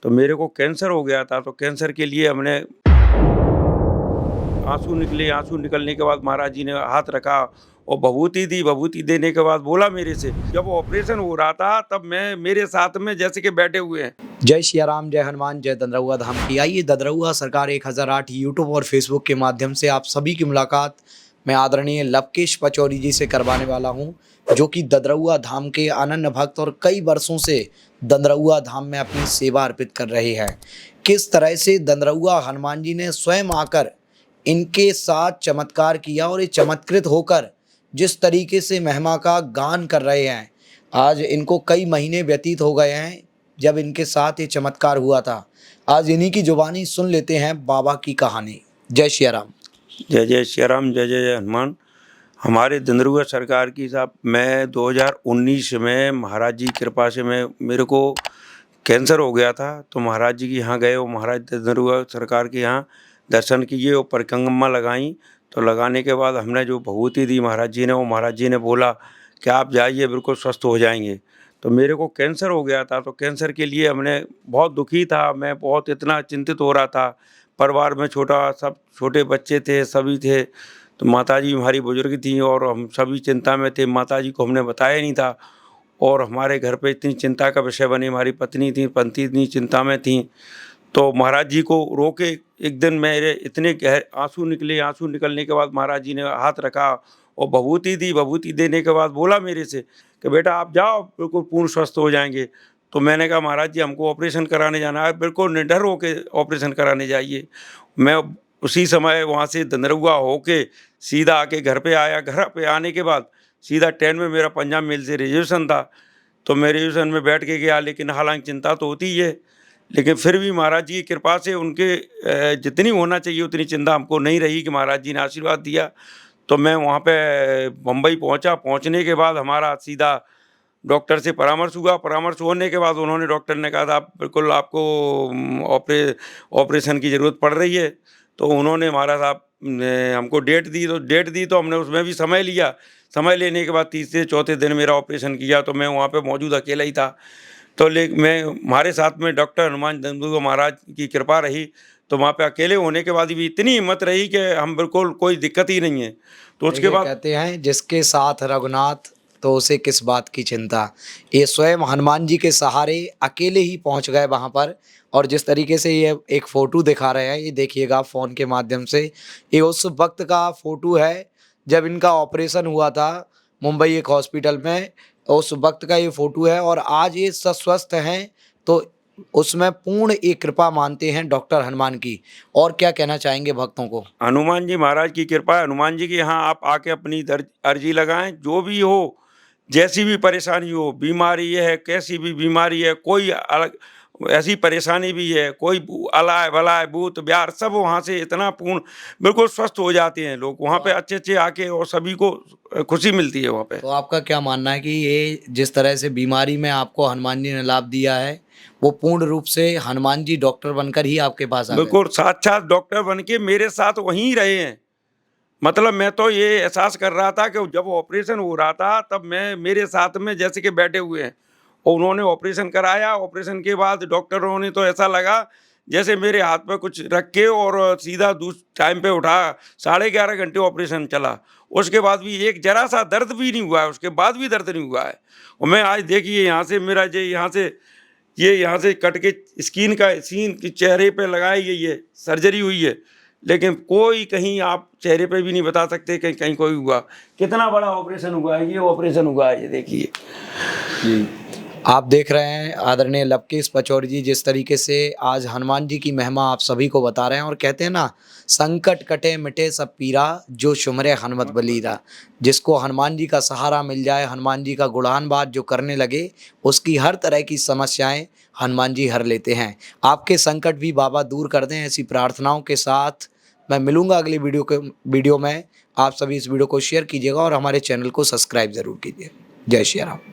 तो मेरे को कैंसर हो गया था, तो कैंसर के लिए हमने आंसू निकले। आंसू निकलने के बाद महाराज जी ने हाथ रखा और भभूति दी। भभूति देने के बाद बोला मेरे से, जब ऑपरेशन हो रहा था तब मैं मेरे साथ में जैसे कि बैठे हुए हैं। जय सिया राम, जय हनुमान, जय दंदरउआ धाम की। आइए दंदरउआ सरकार 1008 यूट्यूब और फेसबुक के माध्यम से आप सभी की मुलाकात मैं आदरणीय लवकेश पचौरी जी से करवाने वाला हूं, जो कि दंदरउआ धाम के अनन्य भक्त और कई वर्षों से दंदरउआ धाम में अपनी सेवा अर्पित कर रहे हैं। किस तरह से दंदरउआ हनुमान जी ने स्वयं आकर इनके साथ चमत्कार किया और ये चमत्कृत होकर जिस तरीके से महिमा का गान कर रहे हैं, आज इनको कई महीने व्यतीत हो गए हैं जब इनके साथ ये चमत्कार हुआ था। आज इन्हीं की जुबानी सुन लेते हैं बाबा की कहानी। जय सिया राम। जय जय श्री राम, जय जय हनुमान। हमारे दंदरउआ सरकार की साहब, मैं 2019 में महाराज जी की कृपा से मेरे को कैंसर हो गया था, तो महाराज जी के यहाँ गए और महाराज दंदरउआ सरकार के यहाँ दर्शन किए और परिक्रमा लगाई। तो लगाने के बाद हमने जो भभूति दी महाराज जी ने, वो महाराज जी ने बोला कि आप जाइए, बिल्कुल स्वस्थ हो जाएंगे। तो मेरे को कैंसर हो गया था, तो कैंसर के लिए हमने बहुत दुखी था, मैं बहुत इतना चिंतित हो रहा था। परिवार में सब छोटे बच्चे थे, सभी थे। तो माताजी हमारी बुजुर्ग थी और हम सभी चिंता में थे। माताजी को हमने बताया नहीं था और हमारे घर पे इतनी चिंता का विषय बनी। हमारी पत्नी थी, पत्नी इतनी चिंता में थी। तो महाराज जी को रोके एक दिन मेरे इतने आंसू निकले। आंसू निकलने के बाद महाराज जी ने हाथ रखा और भभूति दी। भभूति देने के बाद बोला मेरे से कि बेटा आप जाओ, बिल्कुल पूर्ण स्वस्थ हो जाएंगे। तो मैंने कहा महाराज जी हमको ऑपरेशन कराने जाना है, बिल्कुल निडर होके ऑपरेशन कराने जाइए। मैं उसी समय वहाँ से दंदरउआ होके सीधा आके घर पे आया। घर पे आने के बाद सीधा ट्रेन में मेरा पंजाब मेल से रिजर्वेशन था, तो मैं रिजर्वेशन में बैठ के गया। लेकिन हालांकि चिंता तो होती ही है, लेकिन फिर भी महाराज जी की कृपा से उनके जितनी होना चाहिए उतनी चिंता हमको नहीं रही कि महाराज जी ने आशीर्वाद दिया। तो मैं वहाँ पे मुंबई पहुँचा। पहुँचने के बाद हमारा सीधा डॉक्टर से परामर्श हुआ। परामर्श होने के बाद उन्होंने, डॉक्टर ने कहा था आप बिल्कुल आपको ऑपरेशन की ज़रूरत पड़ रही है। तो उन्होंने हमारा साहब ने हमको डेट दी। तो हमने उसमें भी समय लिया। समय लेने के बाद तीसरे चौथे दिन मेरा ऑपरेशन किया। तो मैं वहाँ पे मौजूद अकेला ही था। तो मैं हमारे साथ में डॉक्टर हनुमान दंदरउआ महाराज की कृपा रही। तो वहाँ पे अकेले होने के बाद भी इतनी हिम्मत रही कि हम बिल्कुल कोई दिक्कत ही नहीं है। तो उसके बाद कहते हैं जिसके साथ रघुनाथ तो उसे किस बात की चिंता। ये स्वयं हनुमान जी के सहारे अकेले ही पहुंच गए वहां पर। और जिस तरीके से ये एक फ़ोटो दिखा रहे हैं, ये देखिएगा फ़ोन के माध्यम से, ये उस वक्त का फ़ोटो है जब इनका ऑपरेशन हुआ था मुंबई एक हॉस्पिटल में। उस वक्त का ये फ़ोटो है और आज ये स्वस्थ हैं। तो उसमें पूर्ण एक कृपा मानते हैं डॉक्टर हनुमान की। और क्या कहना चाहेंगे भक्तों को? हनुमान जी महाराज की कृपा है। हनुमान जी के यहाँ आप आके अपनी अर्जी लगाएं। जो भी हो, जैसी भी परेशानी हो, बीमारी है, कैसी भी बीमारी है, कोई अलग ऐसी परेशानी भी है, कोई अलाय बलाय भूत ब्यार, सब वहाँ से इतना पूर्ण बिल्कुल स्वस्थ हो जाते हैं लोग वहाँ पे अच्छे आके, और सभी को खुशी मिलती है वहाँ पे। तो आपका क्या मानना है कि ये जिस तरह से बीमारी में आपको हनुमान जी ने लाभ दिया है, वो पूर्ण रूप से हनुमान जी डॉक्टर बनकर ही आपके पास आ गए? बिल्कुल साक्षात डॉक्टर बन के मेरे साथ वहीं रहे हैं। मतलब मैं तो ये एहसास कर रहा था कि जब ऑपरेशन हो रहा था तब मैं मेरे साथ में जैसे कि बैठे हुए हैं, और उन्होंने ऑपरेशन कराया। ऑपरेशन के बाद डॉक्टरों ने तो ऐसा लगा जैसे मेरे हाथ में कुछ रख के और सीधा टाइम पे उठा। 11.5 घंटे ऑपरेशन चला। उसके बाद भी एक जरा सा दर्द भी नहीं हुआ है, उसके बाद भी दर्द नहीं हुआ है। और मैं आज देखिए यहाँ से मेरा यहाँ से कट के सीन की चेहरे पे लगाई गई है, सर्जरी हुई है। लेकिन कोई कहीं आप चेहरे पे भी नहीं बता सकते कहीं कहीं कोई हुआ। कितना बड़ा ऑपरेशन हुआ है, ये ऑपरेशन हुआ है, ये देखिए जी। आप देख रहे हैं आदरणीय लवकेश पचौरी जी जिस तरीके से आज हनुमान जी की महिमा आप सभी को बता रहे हैं। और कहते हैं ना, संकट कटे मिटे सब पीरा, जो सुमरे हनुमत बलीरा। जिसको हनुमान जी का सहारा मिल जाए, हनुमान जी का गुणानवाद जो करने लगे, उसकी हर तरह की समस्याएं हनुमान जी हर लेते हैं। आपके संकट भी बाबा दूर कर दें, ऐसी प्रार्थनाओं के साथ मैं मिलूंगा अगली वीडियो में। आप सभी इस वीडियो को शेयर कीजिएगा और हमारे चैनल को सब्सक्राइब ज़रूर कीजिए। जय श्री राम।